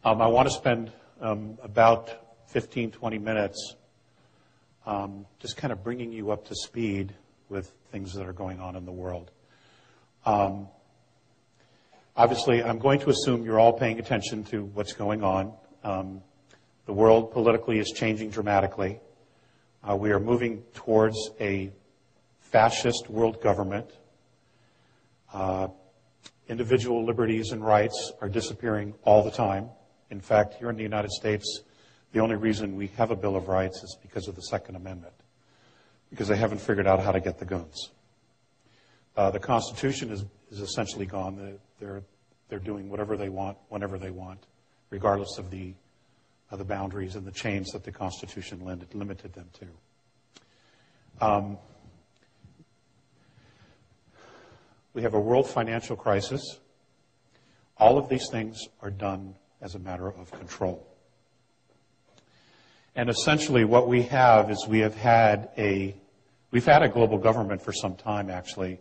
I want to spend about 15, 20 minutes just kind of bringing you up to speed with things that are going on in the world. Obviously, I'm going to assume you're all paying attention to what's going on. The world politically is changing dramatically. We are moving towards a fascist world government. Individual liberties and rights are disappearing all the time. In fact, here in the United States, the only reason we have a Bill of Rights is because of the Second Amendment, because they haven't figured out how to get the guns. The Constitution is essentially gone. They're doing whatever they want, whenever they want, regardless of the boundaries and the chains that the Constitution limited them to. We have a world financial crisis. All of these things are done as a matter of control. And essentially what we have is we've had a global government for some time, actually,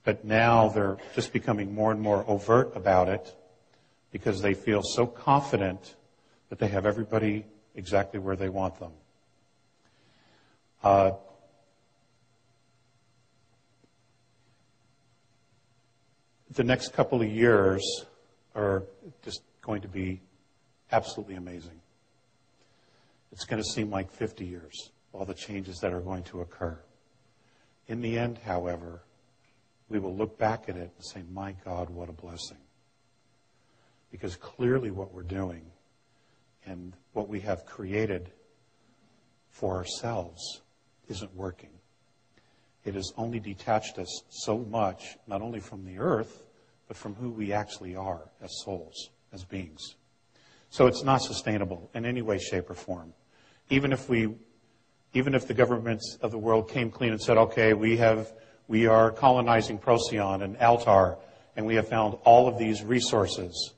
but now they're just becoming more and more overt about it because they feel so confident that they have everybody exactly where they want them. The next couple of years are just going to be absolutely amazing. It's going to seem like 50 years, all the changes that are going to occur. In the end, however, we will look back at it and say, my God, what a blessing. Because clearly what we're doing and what we have created for ourselves isn't working. It has only detached us so much, not only from the earth, but from who we actually are as souls, as beings. So it's not sustainable in any way, shape, or form. Even if the governments of the world came clean and said, okay, we are colonizing Procyon and Altar, and we have found all of these resources,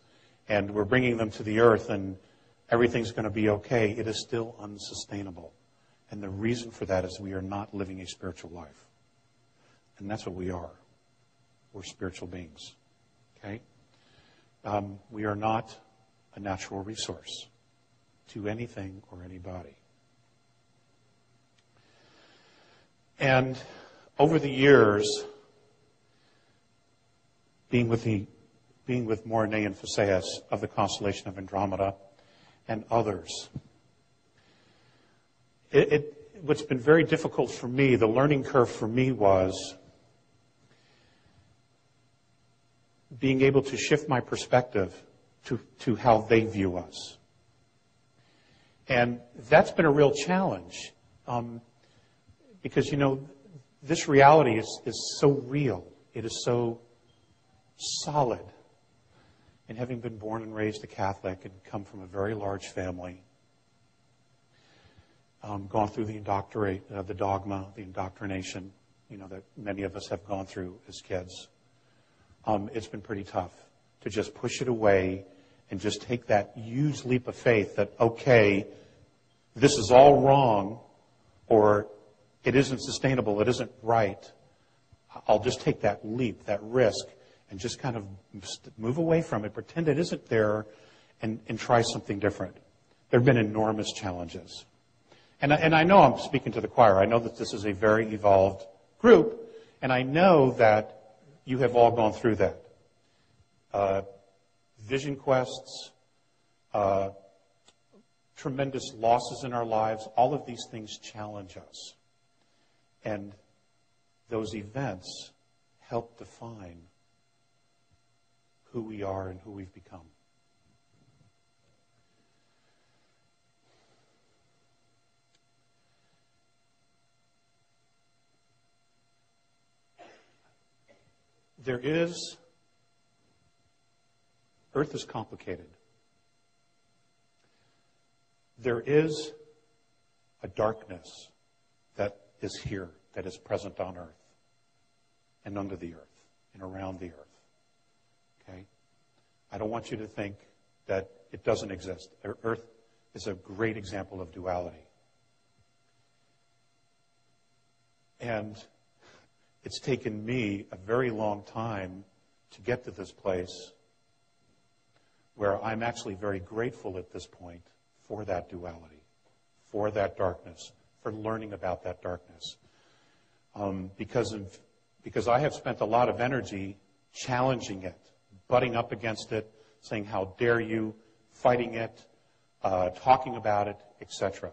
and we're bringing them to the earth, and everything's going to be okay, it is still unsustainable. And the reason for that is we are not living a spiritual life. And that's what we are. We're spiritual beings. Okay? We are not a natural resource to anything or anybody. And over the years, being with Mornay and Phaseus of the constellation of Andromeda and others, what's been very difficult for me, the learning curve for me was being able to shift my perspective to how they view us. And that's been a real challenge because, this reality is so real. It is so solid. And having been born and raised a Catholic and come from a very large family, gone through the dogma, the indoctrination, that many of us have gone through as kids, it's been pretty tough to just push it away and just take that huge leap of faith that, okay, this is all wrong, or it isn't sustainable, it isn't right. I'll just take that leap, that risk, and just kind of move away from it, pretend it isn't there, and try something different. There have been enormous challenges. And I know I'm speaking to the choir. I know that this is a very evolved group, and I know that you have all gone through that. Vision quests, tremendous losses in our lives, all of these things challenge us. And those events help define who we are and who we've become. Earth is complicated. There is a darkness that is here, that is present on Earth and under the Earth and around the Earth. Okay? I don't want you to think that it doesn't exist. Earth is a great example of duality. And it's taken me a very long time to get to this place where I'm actually very grateful at this point for that duality, for that darkness, for learning about that darkness. Because I have spent a lot of energy challenging it, butting up against it, saying, how dare you, fighting it, talking about it, etc.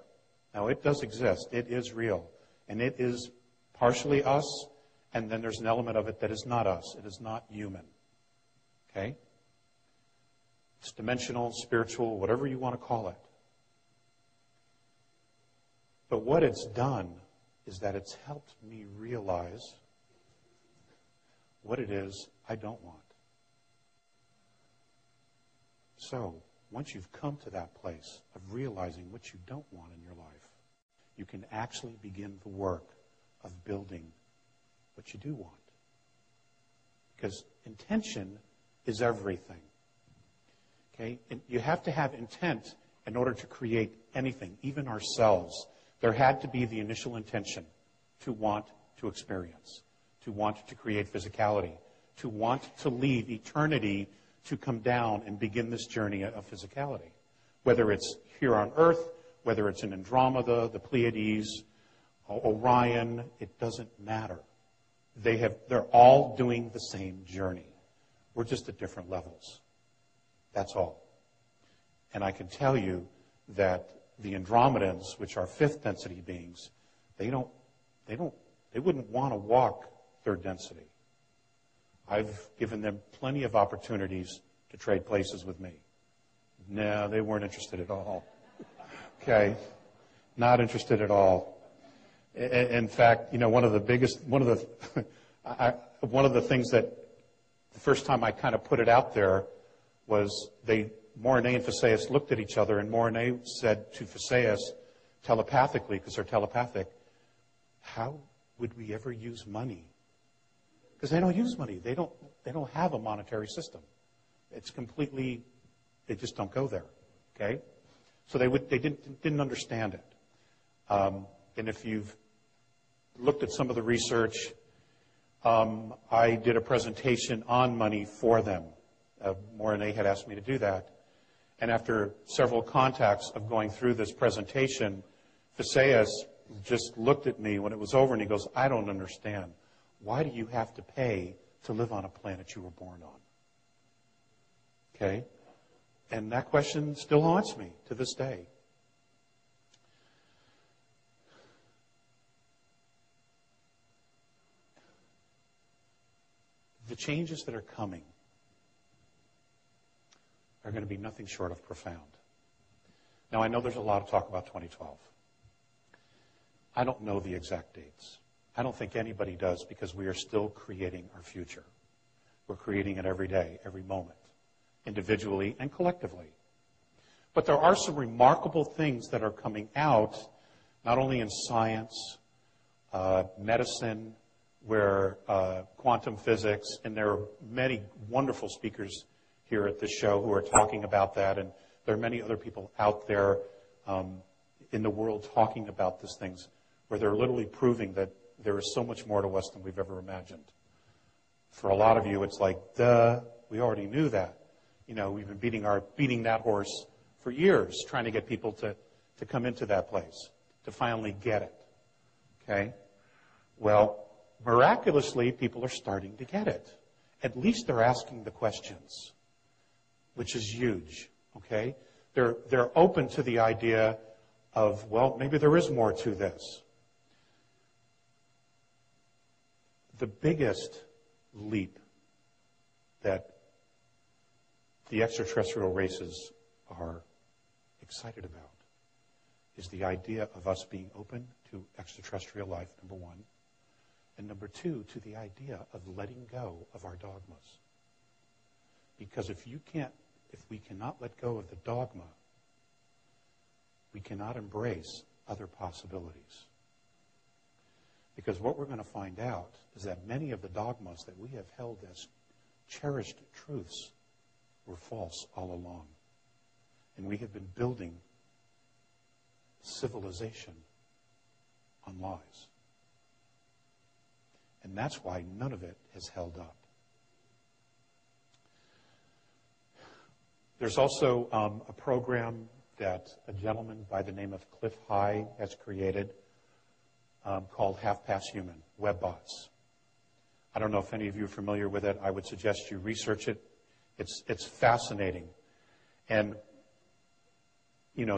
Now, it does exist. It is real. And it is partially us, and then there's an element of it that is not us. It is not human. Okay? It's dimensional, spiritual, whatever you want to call it. But what it's done is that it's helped me realize what it is I don't want. So, once you've come to that place of realizing what you don't want in your life, you can actually begin the work of building what you do want. Because intention is everything. Okay? And you have to have intent in order to create anything, even ourselves. There had to be the initial intention to want to experience, to want to create physicality, to want to leave eternity to come down and begin this journey of physicality. Whether it's here on Earth, whether it's in Andromeda, the Pleiades, Orion, it doesn't matter. They're all doing the same journey. We're just at different levels. That's all. And I can tell you that the Andromedans, which are fifth density beings, they wouldn't want to walk third density. I've given them plenty of opportunities to trade places with me. No, they weren't interested at all. Okay? Not interested at all. In fact, one of the things that the first time I kind of put it out there was Morine and Phaseus looked at each other, and Morine said to Phaseus telepathically, because they're telepathic, how would we ever use money? Because they don't use money. They don't have a monetary system. It's completely, they just don't go there. Okay? So they didn't understand it. And if you've looked at some of the research, I did a presentation on money for them. Morine had asked me to do that. And after several contacts of going through this presentation, Phaseus just looked at me when it was over and he goes, I don't understand. Why do you have to pay to live on a planet you were born on? Okay? And that question still haunts me to this day. The changes that are coming are going to be nothing short of profound. Now, I know there's a lot of talk about 2012. I don't know the exact dates. I don't think anybody does, because we are still creating our future. We're creating it every day, every moment, individually and collectively. But there are some remarkable things that are coming out, not only in science, medicine, where quantum physics, and there are many wonderful speakers here at this show who are talking about that, and there are many other people out there in the world talking about these things, where they're literally proving that there is so much more to us than we've ever imagined. For a lot of you, it's like, duh, we already knew that. We've been beating that horse for years, trying to get people to come into that place, to finally get it. Okay? Well, miraculously, people are starting to get it. At least they're asking the questions, which is huge. Okay? They're open to the idea of, well, maybe there is more to this. The biggest leap that the extraterrestrial races are excited about is the idea of us being open to extraterrestrial life, number one. And number two, to the idea of letting go of our dogmas. Because if we cannot let go of the dogma, we cannot embrace other possibilities. Because what we're going to find out is that many of the dogmas that we have held as cherished truths were false all along. And we have been building civilization on lies. And that's why none of it has held up. There's also a program that a gentleman by the name of Cliff High has created called Half Past Human, WebBots. I don't know if any of you are familiar with it. I would suggest you research it. It's fascinating. And,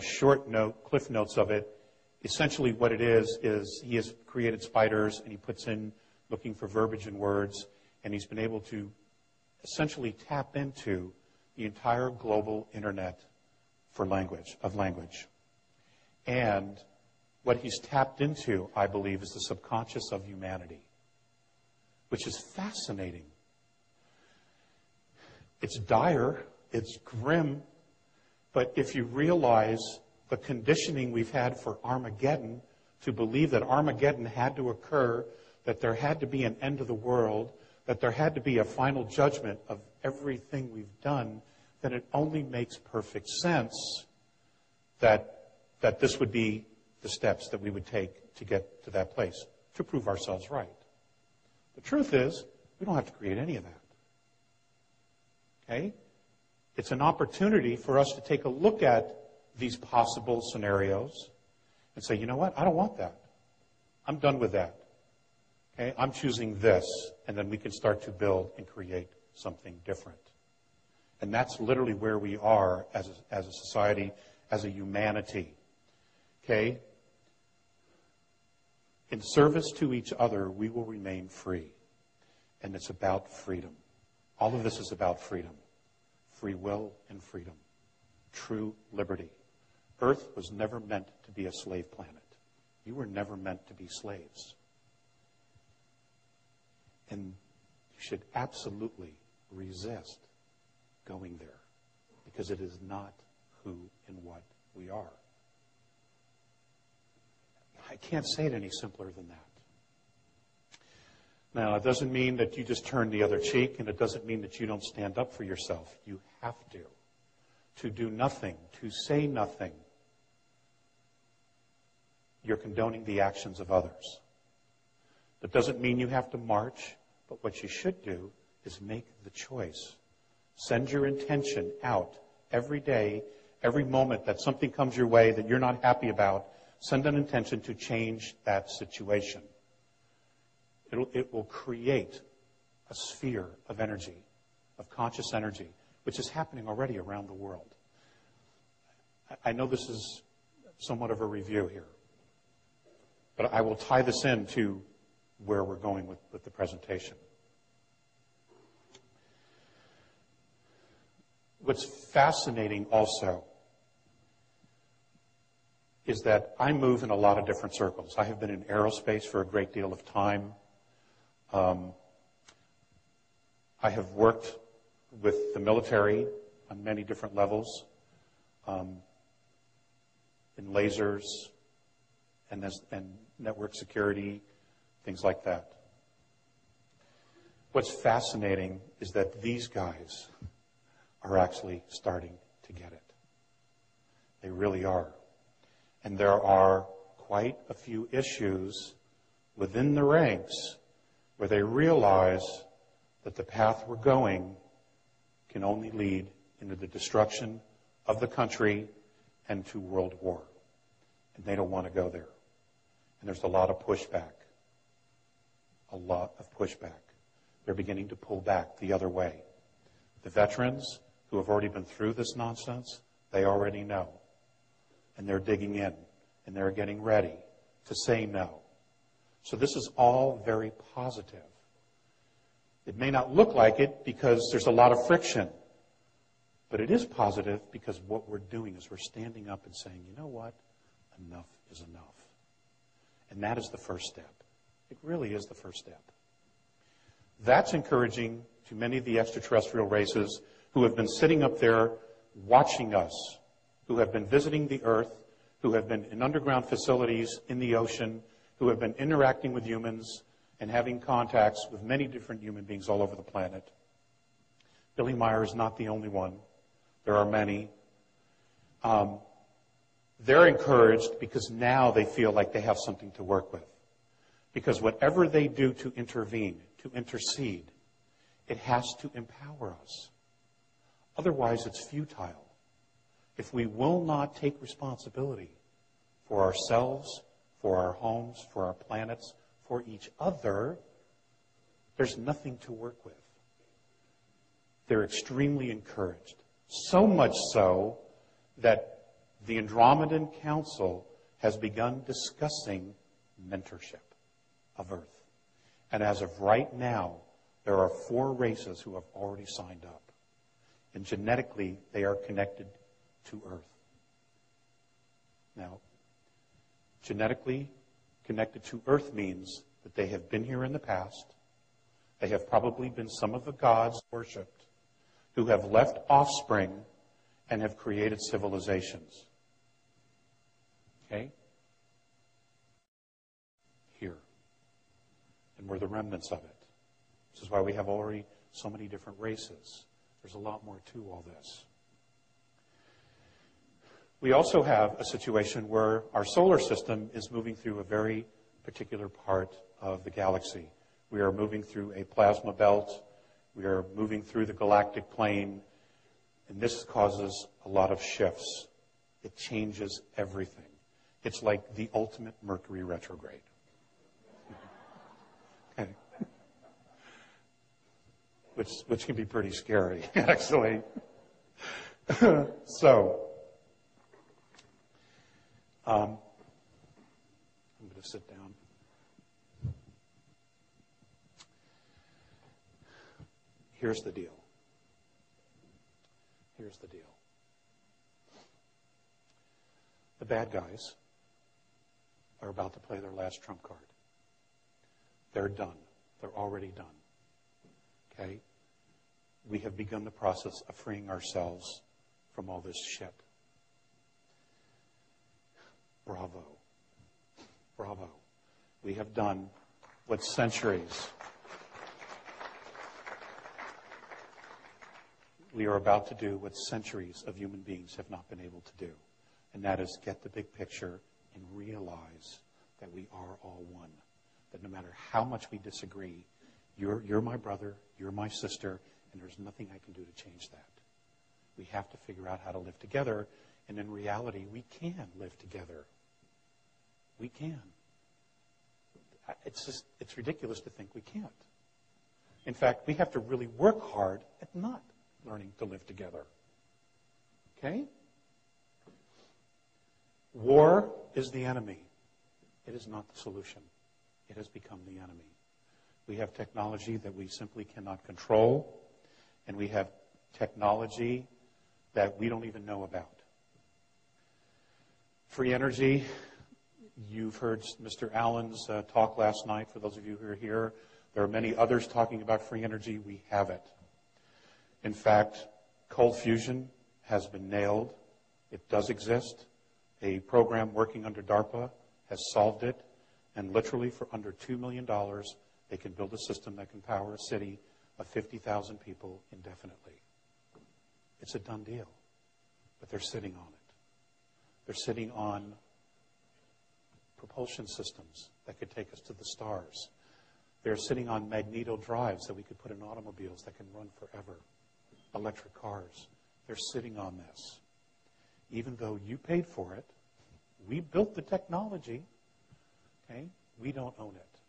short note, cliff notes of it, essentially what it is he has created spiders and he puts in looking for verbiage and words, and he's been able to essentially tap into the entire global internet of language. And what he's tapped into, I believe, is the subconscious of humanity, which is fascinating. It's dire, it's grim, but if you realize the conditioning we've had for Armageddon, to believe that Armageddon had to occur, that there had to be an end of the world, that there had to be a final judgment of everything we've done, then it only makes perfect sense that this would be the steps that we would take to get to that place, to prove ourselves right. The truth is, we don't have to create any of that. Okay? It's an opportunity for us to take a look at these possible scenarios and say, you know what? I don't want that. I'm done with that. Okay? I'm choosing this, and then we can start to build and create something different. And that's literally where we are as a society, as a humanity. Okay? In service to each other, we will remain free. And it's about freedom. All of this is about freedom. Free will and freedom. True liberty. Earth was never meant to be a slave planet. You were never meant to be slaves. And you should absolutely resist going there, because it is not who and what we are. I can't say it any simpler than that. Now, it doesn't mean that you just turn the other cheek, and it doesn't mean that you don't stand up for yourself. You have to. To do nothing, to say nothing, you're condoning the actions of others. That doesn't mean you have to march, but what you should do is make the choice. Send your intention out every day, every moment that something comes your way that you're not happy about. Send an intention to change that situation. It will create a sphere of energy, of conscious energy, which is happening already around the world. I know this is somewhat of a review here, but I will tie this into where we're going with the presentation. What's fascinating also is that I move in a lot of different circles. I have been in aerospace for a great deal of time. I have worked with the military on many different levels, in lasers and network security, things like that. What's fascinating is that these guys are actually starting to get it. They really are. And there are quite a few issues within the ranks where they realize that the path we're going can only lead into the destruction of the country and to world war. And they don't want to go there. And there's a lot of pushback. A lot of pushback. They're beginning to pull back the other way. The veterans who have already been through this nonsense, they already know. And they're digging in, and they're getting ready to say no. So this is all very positive. It may not look like it because there's a lot of friction, but it is positive because what we're doing is we're standing up and saying, you know what? Enough is enough. And that is the first step. It really is the first step. That's encouraging to many of the extraterrestrial races who have been sitting up there watching us, who have been visiting the Earth, who have been in underground facilities in the ocean, who have been interacting with humans and having contacts with many different human beings all over the planet. Billy Meyer is not the only one. There are many. They're encouraged because now they feel like they have something to work with. Because whatever they do to intervene, to intercede, it has to empower us. Otherwise, it's futile. If we will not take responsibility for ourselves, for our homes, for our planets, for each other, there's nothing to work with. They're extremely encouraged. So much so that the Andromedan Council has begun discussing mentorship of Earth. And as of right now, there are 4 races who have already signed up. And genetically, they are connected to Earth. Now, genetically connected to Earth means that they have been here in the past. They have probably been some of the gods worshipped who have left offspring and have created civilizations. Okay? Here. And we're the remnants of it. This is why we have already so many different races. There's a lot more to all this. We also have a situation where our solar system is moving through a very particular part of the galaxy. We are moving through a plasma belt. We are moving through the galactic plane. And this causes a lot of shifts. It changes everything. It's like the ultimate Mercury retrograde. Okay. Which can be pretty scary, actually. So, I'm going to sit down. Here's the deal. Here's the deal. The bad guys are about to play their last trump card. They're done. They're already done. Okay? We have begun the process of freeing ourselves from all this shit. Bravo. Bravo. We have done what centuries we are about to do what centuries of human beings have not been able to do. And that is get the big picture and realize that we are all one. That no matter how much we disagree, you're my brother, you're my sister, and there's nothing I can do to change that. We have to figure out how to live together, and in reality, we can live together. We can. It's ridiculous to think we can't. In fact, we have to really work hard at not learning to live together. Okay? War is the enemy. It is not the solution. It has become the enemy. We have technology that we simply cannot control, and we have technology that we don't even know about. Free energy, you've heard Mr. Allen's talk last night, for those of you who are here. There are many others talking about free energy. We have it. In fact, cold fusion has been nailed. It does exist. A program working under DARPA has solved it. And literally for under $2 million, they can build a system that can power a city of 50,000 people indefinitely. It's a done deal. But they're sitting on it. They're sitting on propulsion systems that could take us to the stars. They're sitting on magneto drives that we could put in automobiles that can run forever. Electric cars. They're sitting on this. Even though you paid for it, we built the technology, okay? We don't own it.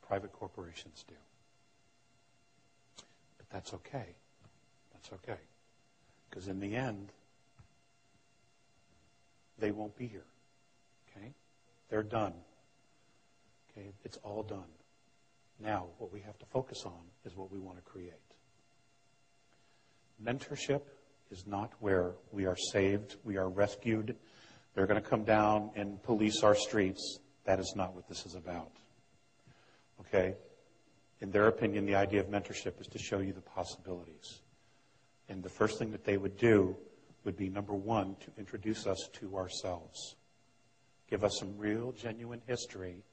Private corporations do. But that's okay. That's okay. Because in the end, they won't be here. Okay? They're done. Okay? It's all done. Now, what we have to focus on is what we want to create. Mentorship is not where we are saved, we are rescued. They're going to come down and police our streets. That is not what this is about. Okay? In their opinion, the idea of mentorship is to show you the possibilities. And the first thing that they would do would be, number one, to introduce us to ourselves. Give us some real, genuine history,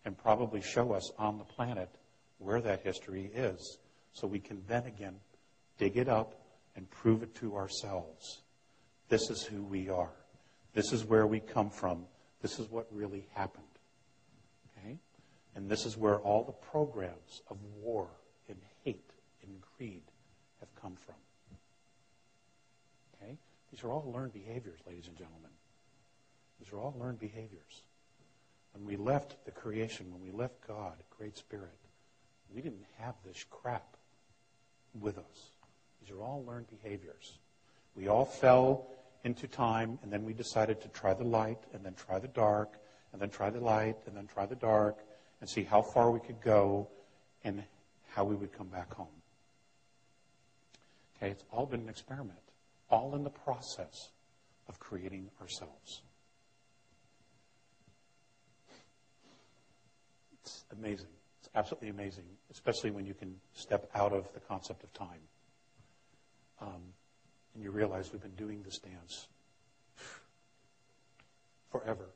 and probably show us on the planet where that history is, so we can then again dig it up and prove it to ourselves. This is who we are. This is where we come from. This is what really happened. Okay? And this is where all the programs of war and hate and greed have come from. Okay? These are all learned behaviors, ladies and gentlemen. These are all learned behaviors. When we left the creation, when we left God, Great Spirit, we didn't have this crap with us. These are all learned behaviors. We all fell into time, and then we decided to try the light, and then try the dark, and then try the light, and then try the dark, and see how far we could go and how we would come back home. Okay, it's all been an experiment, all in the process of creating ourselves. It's amazing. It's absolutely amazing, especially when you can step out of the concept of time. And you realize we've been doing this dance forever.